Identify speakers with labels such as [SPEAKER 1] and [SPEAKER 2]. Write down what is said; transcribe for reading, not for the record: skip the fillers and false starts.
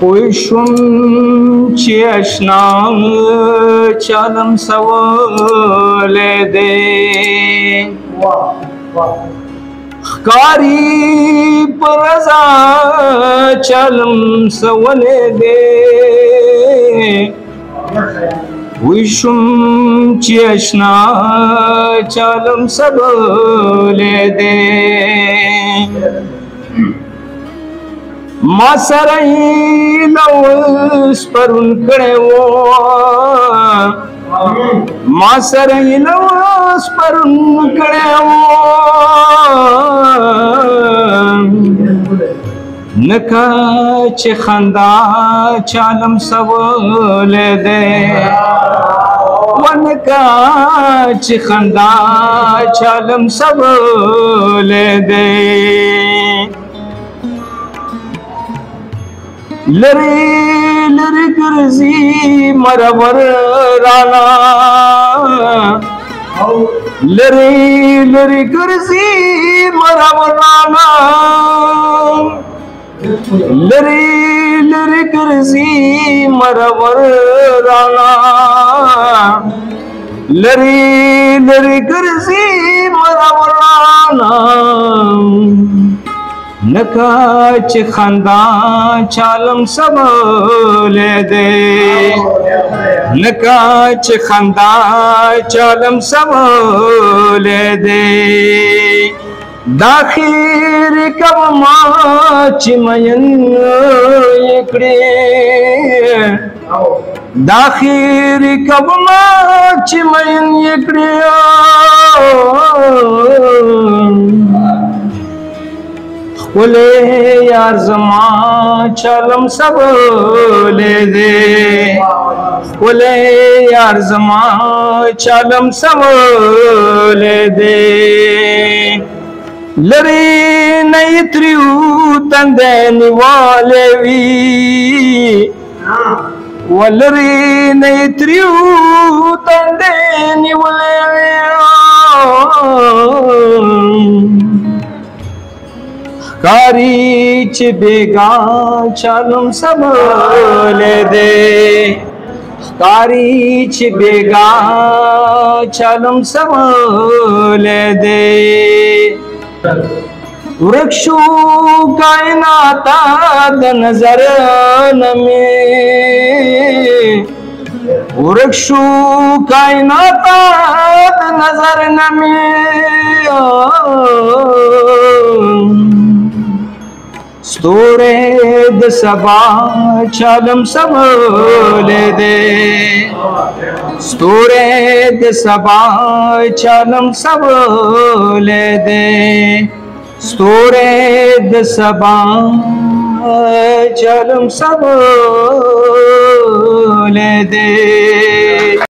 [SPEAKER 1] پوشم چې اشنا چالم سوال دے خکاری پر رضا چالم سوال دے پوشم چې اشنا چالم سوال دے ما سره لوس پرون کړه و ما سره لوس پرون کړه و نکا چې خندا چالم سوال دے ونکا چې خندا چالم سوال دے لری لری ګرځي مرور رانا لری لری ګرځي مرور رانا لری لری ګرځي مرور رانا لری لری ګرځي مرور رانا نکا چې خندا چالم سوال دے نکا چې خندا چالم سوال دے داخیر کب ما چې مین یکړي داخیر کب ما چې مین یکړي خپلے یار زما چالم سوال دے خپلے یار زما چالم سوال دے لری نیتریو تندے نیوالے وی ولری نیتریو تندے نیوالے وی خکاری چې بیگا چالم سوال دے خکاری چې بیگا چالم سوال دے ورکشو کائناتا د نظر نمی ورکشو کائناتا د نظر نمی ستورے د سبا چالم سوال دے ستورے د سبا چالم سوال دے ستورے د سبا چالم سوال دے